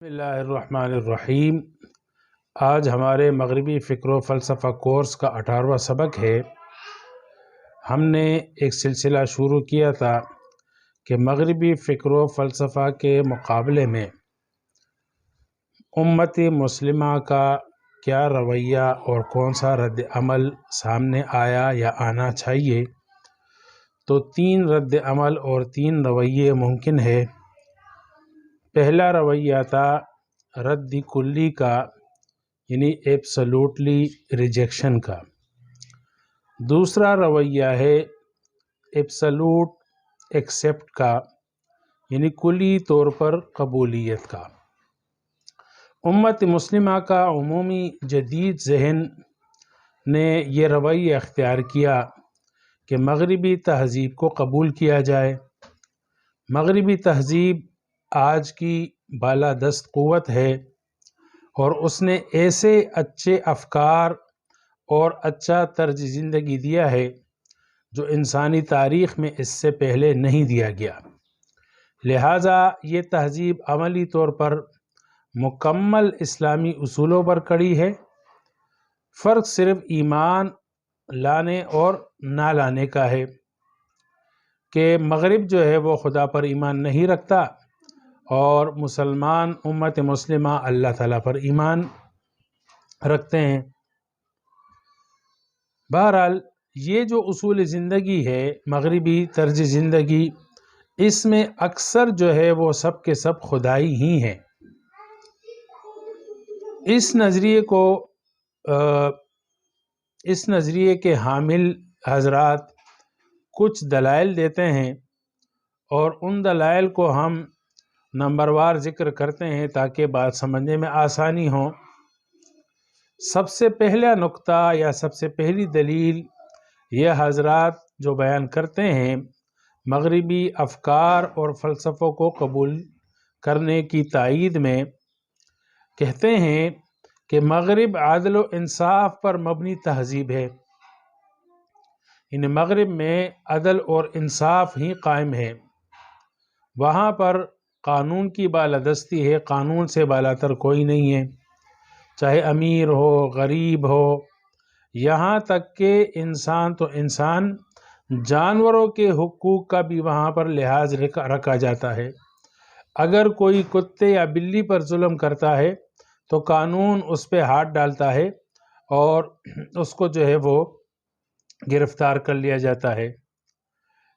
بسم اللہ الرحمن الرحیم۔ آج ہمارے مغربی فکر و فلسفہ کورس کا 18واں سبق ہے۔ ہم نے ایک سلسلہ شروع کیا تھا کہ مغربی فکر و فلسفہ کے مقابلے میں امت مسلمہ کا کیا رویہ اور کون سا رد عمل سامنے آیا یا آنا چاہیے۔ تو 3 رد عمل اور 3 رویے ممکن ہے۔ پہلا رویہ تھا رد کلی کا، یعنی ایبسلوٹلی ریجیکشن کا۔ دوسرا رویہ ہے ایبسلوٹ ایکسیپٹ کا، یعنی کلی طور پر قبولیت کا۔ امت مسلمہ کا عمومی جدید ذہن نے یہ رویہ اختیار کیا کہ مغربی تہذیب کو قبول کیا جائے۔ مغربی تہذیب آج کی بالادست قوت ہے اور اس نے ایسے اچھے افکار اور اچھا طرز زندگی دیا ہے جو انسانی تاریخ میں اس سے پہلے نہیں دیا گیا۔ لہٰذا یہ تہذیب عملی طور پر مکمل اسلامی اصولوں پر کھڑی ہے۔ فرق صرف ایمان لانے اور نہ لانے کا ہے کہ مغرب جو ہے وہ خدا پر ایمان نہیں رکھتا اور مسلمان امت مسلمہ اللہ تعالیٰ پر ایمان رکھتے ہیں۔ بہرحال یہ جو اصول زندگی ہے، مغربی طرز زندگی، اس میں اکثر جو ہے وہ سب کے سب خدائی ہی ہیں۔ اس نظریے کے حامل حضرات کچھ دلائل دیتے ہیں اور ان دلائل کو ہم نمبر وار ذکر کرتے ہیں تاکہ بات سمجھنے میں آسانی ہو۔ سب سے پہلا نقطہ یا سب سے پہلی دلیل یہ حضرات جو بیان کرتے ہیں مغربی افکار اور فلسفوں کو قبول کرنے کی تائید میں، کہتے ہیں کہ مغرب عدل و انصاف پر مبنی تہذیب ہے۔ یعنی مغرب میں عدل اور انصاف ہی قائم ہے، وہاں پر قانون کی بالادستی ہے، قانون سے بالاتر کوئی نہیں ہے، چاہے امیر ہو غریب ہو، یہاں تک کہ انسان تو انسان، جانوروں کے حقوق کا بھی وہاں پر لحاظ رکھا جاتا ہے۔ اگر کوئی کتے یا بلی پر ظلم کرتا ہے تو قانون اس پہ ہاتھ ڈالتا ہے اور اس کو جو ہے وہ گرفتار کر لیا جاتا ہے۔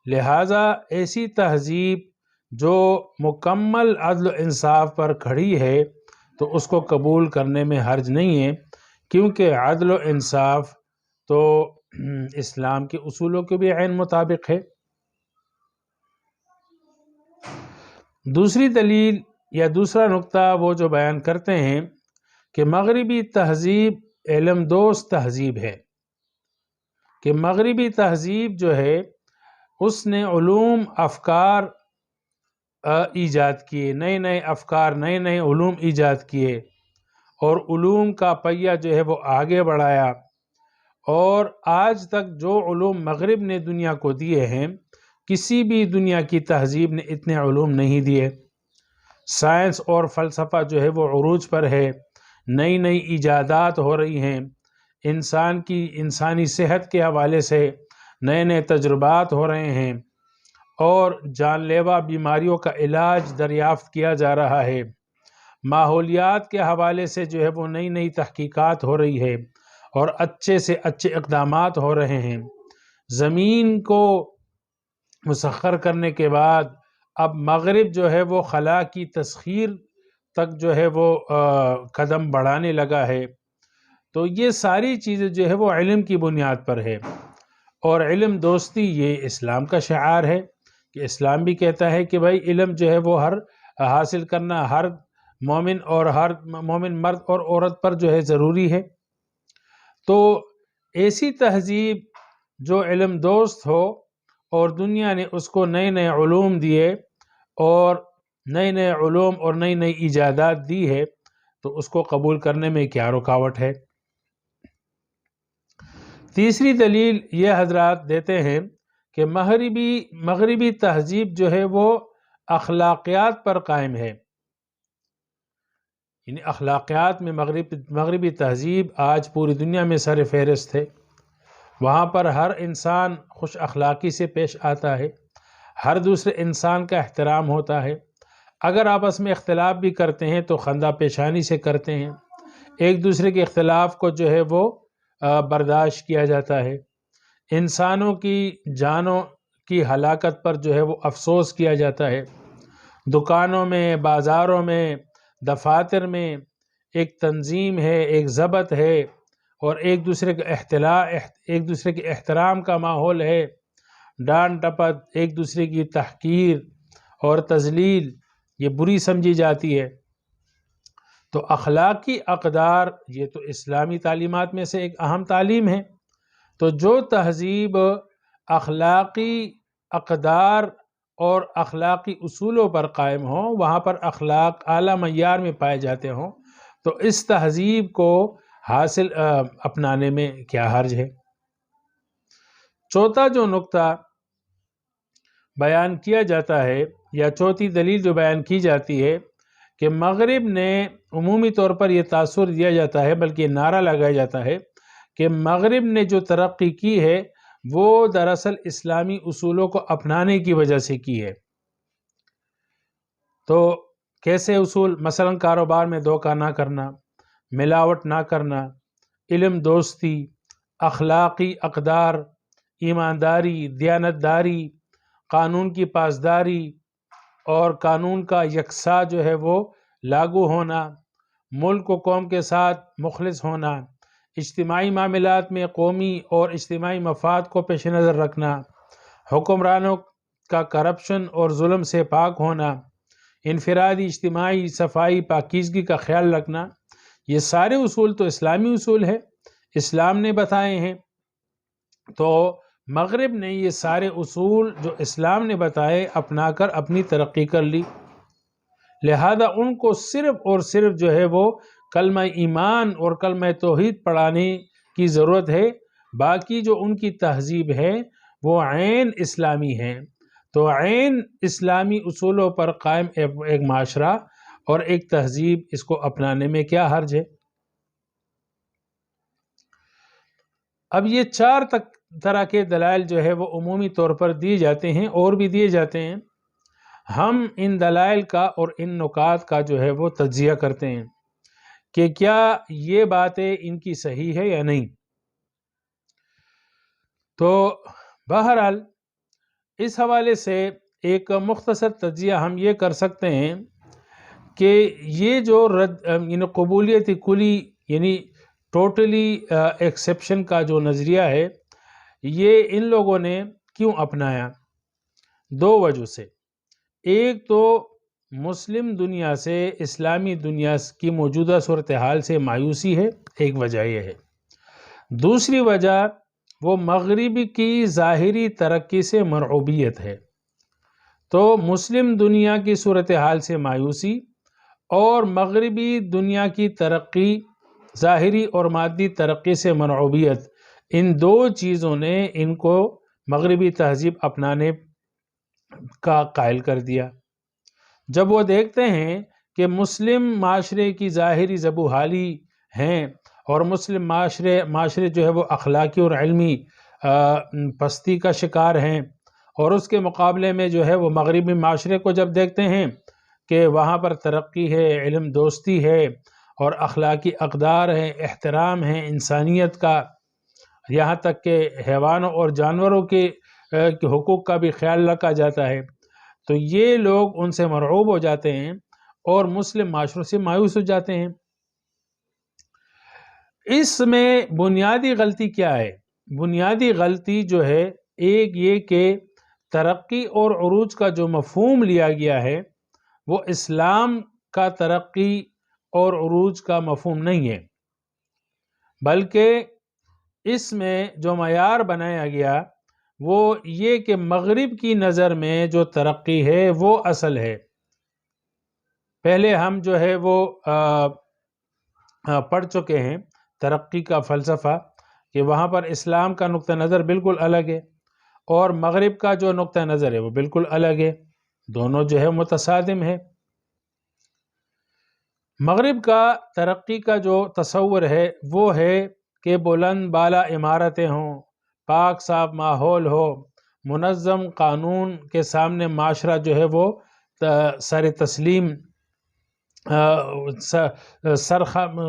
لہٰذا ایسی تہذیب جو مکمل عدل و انصاف پر کھڑی ہے تو اس کو قبول کرنے میں حرج نہیں ہے، کیونکہ عدل و انصاف تو اسلام کے اصولوں کے بھی عین مطابق ہے۔ دوسری دلیل یا دوسرا نقطہ وہ جو بیان کرتے ہیں کہ مغربی تہذیب علم دوست تہذیب ہے، کہ مغربی تہذیب جو ہے اس نے علوم افکار ایجاد کیے، نئے نئے افکار، نئے نئے علوم ایجاد کیے اور علوم کا پہیہ جو ہے وہ آگے بڑھایا، اور آج تک جو علوم مغرب نے دنیا کو دیے ہیں کسی بھی دنیا کی تہذیب نے اتنے علوم نہیں دیے۔ سائنس اور فلسفہ جو ہے وہ عروج پر ہے، نئی نئی ایجادات ہو رہی ہیں، انسانی صحت کے حوالے سے نئے نئے تجربات ہو رہے ہیں اور جان لیوا بیماریوں کا علاج دریافت کیا جا رہا ہے۔ ماحولیات کے حوالے سے جو ہے وہ نئی نئی تحقیقات ہو رہی ہے اور اچھے سے اچھے اقدامات ہو رہے ہیں۔ زمین کو مسخر کرنے کے بعد اب مغرب جو ہے وہ خلا کی تسخیر تک جو ہے وہ قدم بڑھانے لگا ہے۔ تو یہ ساری چیزیں جو ہے وہ علم کی بنیاد پر ہے، اور علم دوستی یہ اسلام کا شعار ہے کہ اسلام بھی کہتا ہے کہ بھائی علم جو ہے وہ ہر حاصل کرنا ہر مومن اور ہر مومن مرد اور عورت پر جو ہے ضروری ہے۔ تو ایسی تہذیب جو علم دوست ہو اور دنیا نے اس کو نئے نئے علوم دیے اور نئے نئے علوم اور نئی نئی ایجادات دی ہے تو اس کو قبول کرنے میں کیا رکاوٹ ہے۔ تیسری دلیل یہ حضرات دیتے ہیں کہ مغربی تہذیب جو ہے وہ اخلاقیات پر قائم ہے۔ یعنی اخلاقیات میں مغربی تہذیب آج پوری دنیا میں سر فہرست ہے۔ وہاں پر ہر انسان خوش اخلاقی سے پیش آتا ہے، ہر دوسرے انسان کا احترام ہوتا ہے، اگر آپس میں اختلاف بھی کرتے ہیں تو خندہ پیشانی سے کرتے ہیں، ایک دوسرے کے اختلاف کو جو ہے وہ برداشت کیا جاتا ہے، انسانوں کی جانوں کی ہلاکت پر جو ہے وہ افسوس کیا جاتا ہے، دکانوں میں، بازاروں میں، دفاتر میں ایک تنظیم ہے، ایک ضبط ہے، اور ایک دوسرے کے احترام کا ماحول ہے، ڈانٹ ڈپٹ، ایک دوسرے کی تحقیر اور تذلیل یہ بری سمجھی جاتی ہے۔ تو اخلاقی اقدار یہ تو اسلامی تعلیمات میں سے ایک اہم تعلیم ہے۔ تو جو تہذیب اخلاقی اقدار اور اخلاقی اصولوں پر قائم ہوں، وہاں پر اخلاق اعلیٰ معیار میں پائے جاتے ہوں، تو اس تہذیب کو اپنانے میں کیا حرج ہے۔ چوتھا جو نقطہ بیان کیا جاتا ہے یا چوتھی دلیل جو بیان کی جاتی ہے کہ مغرب نے عمومی طور پر یہ تاثر دیا جاتا ہے، بلکہ نعرہ لگایا جاتا ہے کہ مغرب نے جو ترقی کی ہے وہ دراصل اسلامی اصولوں کو اپنانے کی وجہ سے کی ہے۔ تو کیسے اصول؟ مثلا کاروبار میں دھوکہ نہ کرنا، ملاوٹ نہ کرنا، علم دوستی، اخلاقی اقدار، ایمانداری، دیانتداری، قانون کی پاسداری اور قانون کا یکساں جو ہے وہ لاگو ہونا، ملک و قوم کے ساتھ مخلص ہونا، اجتماعی معاملات میں قومی اور اجتماعی مفاد کو پیش نظر رکھنا، حکمرانوں کا کرپشن اور ظلم سے پاک ہونا، انفرادی اجتماعی صفائی پاکیزگی کا خیال رکھنا، یہ سارے اصول تو اسلامی اصول ہے، اسلام نے بتائے ہیں۔ تو مغرب نے یہ سارے اصول جو اسلام نے بتائے اپنا کر اپنی ترقی کر لی، لہذا ان کو صرف اور صرف جو ہے وہ کلمہ ایمان اور کلمہ توحید پڑھانے کی ضرورت ہے، باقی جو ان کی تہذیب ہے وہ عین اسلامی ہے۔ تو عین اسلامی اصولوں پر قائم ایک معاشرہ اور ایک تہذیب، اس کو اپنانے میں کیا حرج ہے؟ اب یہ چار طرح کے دلائل جو ہے وہ عمومی طور پر دیے جاتے ہیں، اور بھی دیے جاتے ہیں۔ ہم ان دلائل کا اور ان نکات کا جو ہے وہ تجزیہ کرتے ہیں کہ کیا یہ باتیں ان کی صحیح ہے یا نہیں۔ تو بہرحال اس حوالے سے ایک مختصر تجزیہ ہم یہ کر سکتے ہیں کہ یہ جو یعنی قبولیت کلی یعنی ٹوٹلی ایکسیپشن کا جو نظریہ ہے، یہ ان لوگوں نے کیوں اپنایا؟ دو وجہ سے۔ ایک تو مسلم دنیا سے اسلامی دنیا کی موجودہ صورتحال سے مایوسی ہے، ایک وجہ یہ ہے۔ دوسری وجہ وہ مغربی کی ظاہری ترقی سے مرعوبیت ہے۔ تو مسلم دنیا کی صورتحال سے مایوسی اور مغربی دنیا کی ترقی، ظاہری اور مادی ترقی سے مرعوبیت، ان دو چیزوں نے ان کو مغربی تہذیب اپنانے کا قائل کر دیا۔ جب وہ دیکھتے ہیں کہ مسلم معاشرے کی ظاہری زبوحالی ہیں اور مسلم معاشرے جو ہے وہ اخلاقی اور علمی پستی کا شکار ہیں، اور اس کے مقابلے میں جو ہے وہ مغربی معاشرے کو جب دیکھتے ہیں کہ وہاں پر ترقی ہے، علم دوستی ہے اور اخلاقی اقدار ہیں، احترام ہے انسانیت کا، یہاں تک کہ حیوانوں اور جانوروں کے حقوق کا بھی خیال رکھا جاتا ہے، تو یہ لوگ ان سے مرعوب ہو جاتے ہیں اور مسلم معاشروں سے مایوس ہو جاتے ہیں۔ اس میں بنیادی غلطی کیا ہے؟ بنیادی غلطی جو ہے ایک یہ کہ ترقی اور عروج کا جو مفہوم لیا گیا ہے وہ اسلام کا ترقی اور عروج کا مفہوم نہیں ہے، بلکہ اس میں جو معیار بنایا گیا وہ یہ کہ مغرب کی نظر میں جو ترقی ہے وہ اصل ہے۔ پہلے ہم جو ہے وہ پڑھ چکے ہیں ترقی کا فلسفہ، کہ وہاں پر اسلام کا نقطہ نظر بالکل الگ ہے اور مغرب کا جو نقطہ نظر ہے وہ بالکل الگ ہے، دونوں جو ہے متصادم ہے۔ مغرب کا ترقی کا جو تصور ہے وہ ہے کہ بلند بالا عمارتیں ہوں، پاک صاف ماحول ہو، منظم قانون کے سامنے معاشرہ جو ہے وہ سر تسلیم سر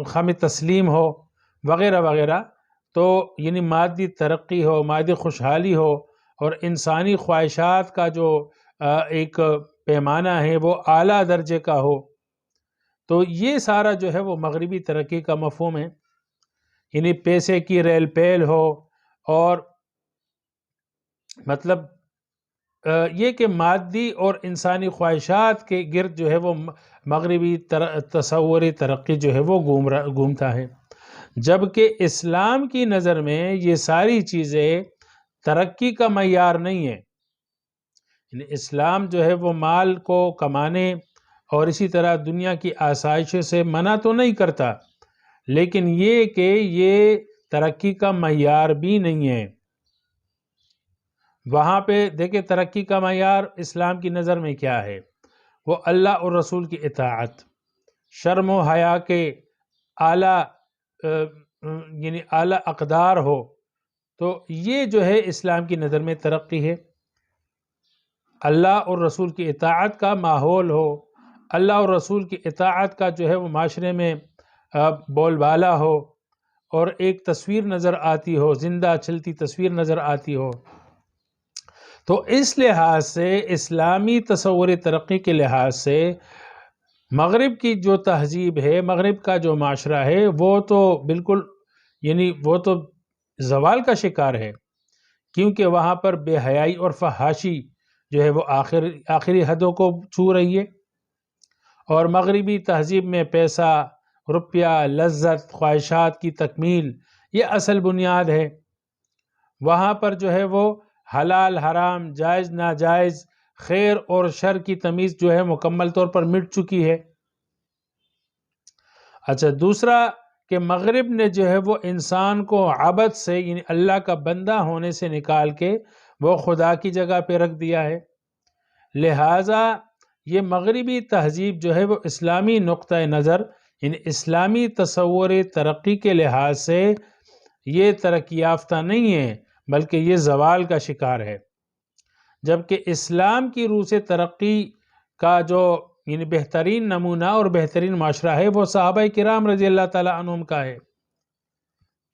خم تسلیم ہو وغیرہ وغیرہ. تو یعنی مادی ترقی ہو، مادی خوشحالی ہو، اور انسانی خواہشات کا جو ایک پیمانہ ہے وہ اعلیٰ درجے کا ہو. تو یہ سارا جو ہے وہ مغربی ترقی کا مفہوم ہے. یعنی پیسے کی ریل پیل ہو، اور مطلب یہ کہ مادی اور انسانی خواہشات کے گرد جو ہے وہ مغربی تصوری ترقی جو ہے وہ گھومتا ہے. جبکہ اسلام کی نظر میں یہ ساری چیزیں ترقی کا معیار نہیں ہے. یعنی اسلام جو ہے وہ مال کو کمانے اور اسی طرح دنیا کی آسائشوں سے منع تو نہیں کرتا، لیکن یہ کہ یہ ترقی کا معیار بھی نہیں ہے. وہاں پہ دیکھیں ترقی کا معیار اسلام کی نظر میں کیا ہے، وہ اللہ اور رسول کی اطاعت، شرم و حیا کے اعلیٰ یعنی اعلیٰ اقدار ہو. تو یہ جو ہے اسلام کی نظر میں ترقی ہے. اللہ اور رسول کی اطاعت کا ماحول ہو، اللہ اور رسول کی اطاعت کا جو ہے وہ معاشرے میں بول بالا ہو، اور ایک تصویر نظر آتی ہو، زندہ چلتی تصویر نظر آتی ہو. تو اس لحاظ سے اسلامی تصور ترقی کے لحاظ سے مغرب کی جو تہذیب ہے، مغرب کا جو معاشرہ ہے، وہ تو بالکل یعنی وہ تو زوال کا شکار ہے، کیونکہ وہاں پر بے حیائی اور فحاشی جو ہے وہ آخری حدوں کو چھو رہی ہے. اور مغربی تہذیب میں پیسہ، روپیہ، لذت، خواہشات کی تکمیل یہ اصل بنیاد ہے. وہاں پر جو ہے وہ حلال حرام، جائز ناجائز، خیر اور شر کی تمیز جو ہے مکمل طور پر مٹ چکی ہے. اچھا، دوسرا کہ مغرب نے جو ہے وہ انسان کو عبد سے یعنی اللہ کا بندہ ہونے سے نکال کے وہ خدا کی جگہ پہ رکھ دیا ہے. لہٰذا یہ مغربی تہذیب جو ہے وہ اسلامی نقطۂ نظر یعنی اسلامی تصور ترقی کے لحاظ سے یہ ترقی یافتہ نہیں ہے، بلکہ یہ زوال کا شکار ہے. جبکہ اسلام کی روح سے ترقی کا جو یعنی بہترین نمونہ اور بہترین معاشرہ ہے وہ صحابہ کرام رضی اللہ تعالیٰ عنہم کا ہے،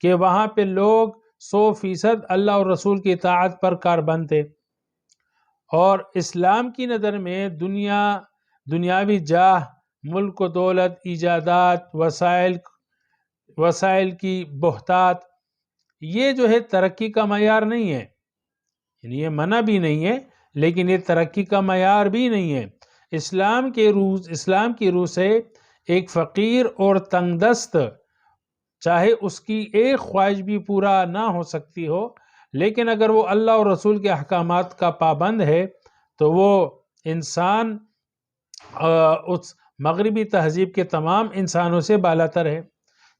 کہ وہاں پہ لوگ 100% اللہ اور رسول کی اطاعت پر کاربند تھے. اور اسلام کی نظر میں دنیاوی جاہ، ملک و دولت، ایجادات، وسائل کی بہتات، یہ جو ہے ترقی کا معیار نہیں ہے. یعنی یہ منع بھی نہیں ہے، لیکن یہ ترقی کا معیار بھی نہیں ہے. اسلام کی روح سے ایک فقیر اور تنگ دست، چاہے اس کی ایک خواہش بھی پورا نہ ہو سکتی ہو، لیکن اگر وہ اللہ اور رسول کے احکامات کا پابند ہے تو وہ انسان اس مغربی تہذیب کے تمام انسانوں سے بالاتر ہے.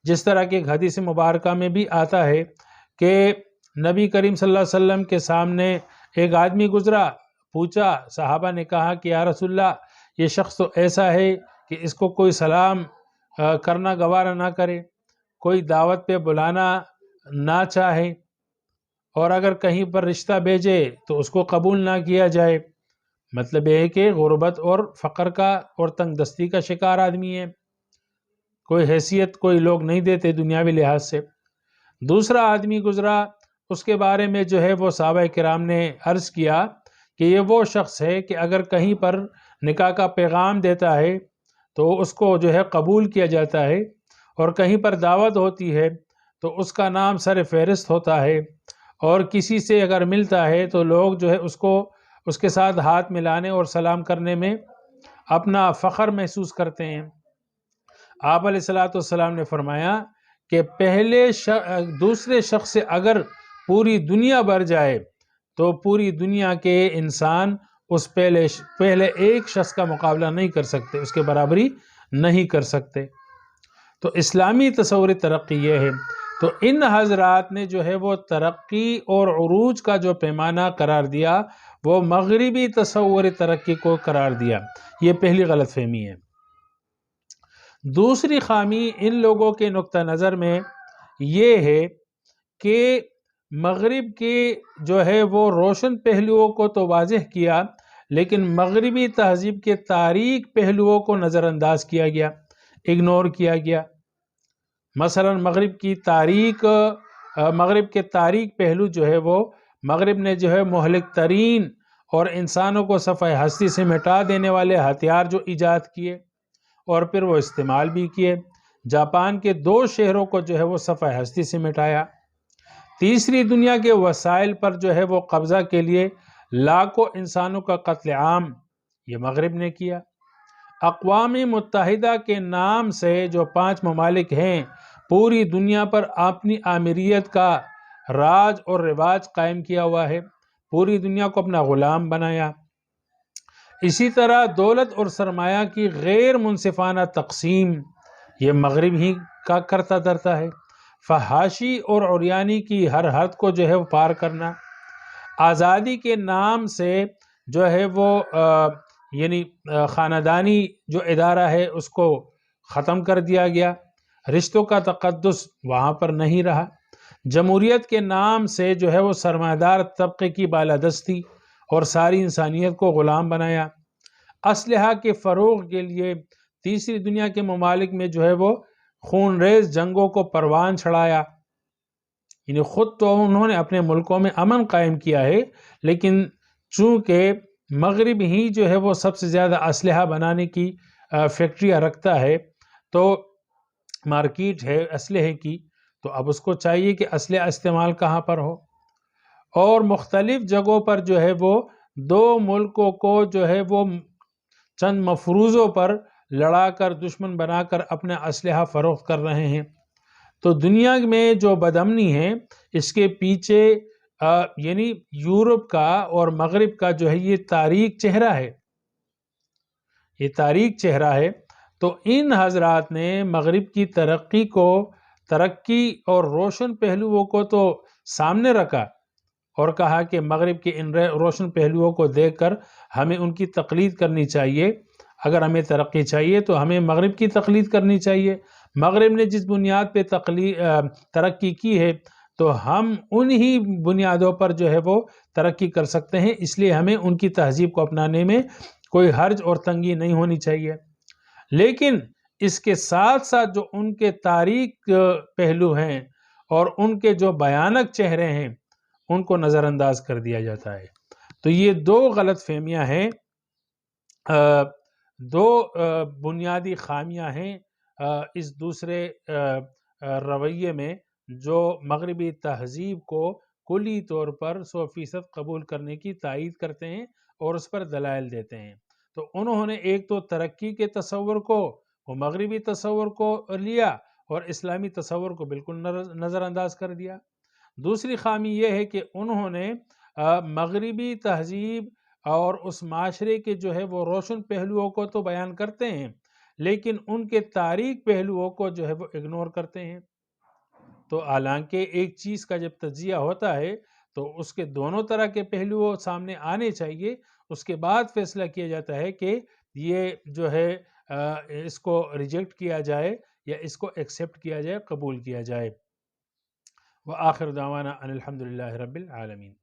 جس طرح کہ ایک حدیث مبارکہ میں بھی آتا ہے کہ نبی کریم صلی اللہ علیہ وسلم کے سامنے ایک آدمی گزرا، پوچھا، صحابہ نے کہا کہ یا رسول اللہ، یہ شخص تو ایسا ہے کہ اس کو کوئی سلام کرنا گوارا نہ کرے، کوئی دعوت پہ بلانا نہ چاہے، اور اگر کہیں پر رشتہ بھیجے تو اس کو قبول نہ کیا جائے. مطلب یہ ہے کہ غربت اور فقر کا اور تنگ دستی کا شکار آدمی ہے، کوئی حیثیت کوئی لوگ نہیں دیتے دنیاوی لحاظ سے. دوسرا آدمی گزرا، اس کے بارے میں جو ہے وہ صحابہ کرام نے عرض کیا کہ یہ وہ شخص ہے کہ اگر کہیں پر نکاح کا پیغام دیتا ہے تو اس کو جو ہے قبول کیا جاتا ہے، اور کہیں پر دعوت ہوتی ہے تو اس کا نام سر فہرست ہوتا ہے، اور کسی سے اگر ملتا ہے تو لوگ جو ہے اس کے ساتھ ہاتھ ملانے اور سلام کرنے میں اپنا فخر محسوس کرتے ہیں. آپ علیہ الصلوۃ والسلام نے فرمایا کہ دوسرے شخص سے اگر پوری دنیا بھر جائے تو پوری دنیا کے انسان اس پہلے ایک شخص کا مقابلہ نہیں کر سکتے، اس کے برابری نہیں کر سکتے. تو اسلامی تصور ترقی یہ ہے. تو ان حضرات نے جو ہے وہ ترقی اور عروج کا جو پیمانہ قرار دیا وہ مغربی تصور ترقی کو قرار دیا. یہ پہلی غلط فہمی ہے. دوسری خامی ان لوگوں کے نقطہ نظر میں یہ ہے کہ مغرب کے جو ہے وہ روشن پہلوؤں کو تو واضح کیا، لیکن مغربی تہذیب کے تاریک پہلوؤں کو نظر انداز کیا گیا، اگنور کیا گیا۔ مثلا مغرب کے تاریک پہلو جو ہے وہ مغرب نے جو ہے مہلک ترین اور انسانوں کو صفحہ ہستی سے مٹا دینے والے ہتھیار جو ایجاد کیے اور پھر وہ استعمال بھی کیے، جاپان کے 2 شہروں کو جو ہے وہ صفحہ ہستی سے مٹایا۔ تیسری دنیا کے وسائل پر جو ہے وہ قبضہ کے لیے لاکھوں انسانوں کا قتل عام یہ مغرب نے کیا۔ اقوام متحدہ کے نام سے جو 5 ممالک ہیں پوری دنیا پر اپنی آمریت کا راج اور رواج قائم کیا ہوا ہے، پوری دنیا کو اپنا غلام بنایا۔ اسی طرح دولت اور سرمایہ کی غیر منصفانہ تقسیم یہ مغرب ہی کا کرتا دھرتا ہے۔ فحاشی اور عریانی کی ہر حد کو جو ہے وہ پار کرنا، آزادی کے نام سے جو ہے وہ یعنی خاندانی جو ادارہ ہے اس کو ختم کر دیا گیا، رشتوں کا تقدس وہاں پر نہیں رہا۔ جمہوریت کے نام سے جو ہے وہ سرمایہ دار طبقے کی بالادستی اور ساری انسانیت کو غلام بنایا۔ اسلحہ کے فروغ کے لیے تیسری دنیا کے ممالک میں جو ہے وہ خون ریز جنگوں کو پروان چڑھایا، یعنی خود تو انہوں نے اپنے ملکوں میں امن قائم کیا ہے، لیکن چونکہ مغرب ہی جو ہے وہ سب سے زیادہ اسلحہ بنانے کی فیکٹریاں رکھتا ہے، تو مارکیٹ ہے اسلحے کی، تو اب اس کو چاہیے کہ اسلحہ استعمال کہاں پر ہو، اور مختلف جگہوں پر جو ہے وہ 2 ملکوں کو جو ہے وہ چند مفروضوں پر لڑا کر دشمن بنا کر اپنا اسلحہ فروخت کر رہے ہیں۔ تو دنیا میں جو بدامنی ہے اس کے پیچھے یعنی یورپ کا اور مغرب کا جو ہے یہ تاریک چہرہ ہے، یہ تاریک چہرہ ہے۔ تو ان حضرات نے مغرب کی ترقی اور روشن پہلوؤں کو تو سامنے رکھا اور کہا کہ مغرب کے ان روشن پہلوؤں کو دیکھ کر ہمیں ان کی تقلید کرنی چاہیے، اگر ہمیں ترقی چاہیے تو ہمیں مغرب کی تقلید کرنی چاہیے۔ مغرب نے جس بنیاد پہ ترقی کی ہے تو ہم انہی بنیادوں پر جو ہے وہ ترقی کر سکتے ہیں، اس لیے ہمیں ان کی تہذیب کو اپنانے میں کوئی حرج اور تنگی نہیں ہونی چاہیے۔ لیکن اس کے ساتھ ساتھ جو ان کے تاریک پہلو ہیں اور ان کے جو بھیانک چہرے ہیں ان کو نظر انداز کر دیا جاتا ہے۔ تو یہ 2 غلط فہمیاں ہیں، 2 بنیادی خامیاں ہیں اس دوسرے رویے میں جو مغربی تہذیب کو کلی طور پر 100% قبول کرنے کی تائید کرتے ہیں اور اس پر دلائل دیتے ہیں۔ تو انہوں نے ایک تو ترقی کے تصور کو، وہ مغربی تصور کو لیا اور اسلامی تصور کو بالکل نظر انداز کر دیا۔ دوسری خامی یہ ہے کہ انہوں نے مغربی تہذیب اور اس معاشرے کے جو ہے وہ روشن پہلوؤں کو تو بیان کرتے ہیں، لیکن ان کے تاریک پہلوؤں کو جو ہے وہ اگنور کرتے ہیں۔ تو حالانکہ ایک چیز کا جب تجزیہ ہوتا ہے تو اس کے دونوں طرح کے پہلو سامنے آنے چاہیے، اس کے بعد فیصلہ کیا جاتا ہے کہ یہ جو ہے اس کو ریجیکٹ کیا جائے یا اس کو ایکسیپٹ کیا جائے، قبول کیا جائے۔ وآخر دعوانا ان الحمدللہ رب العالمین۔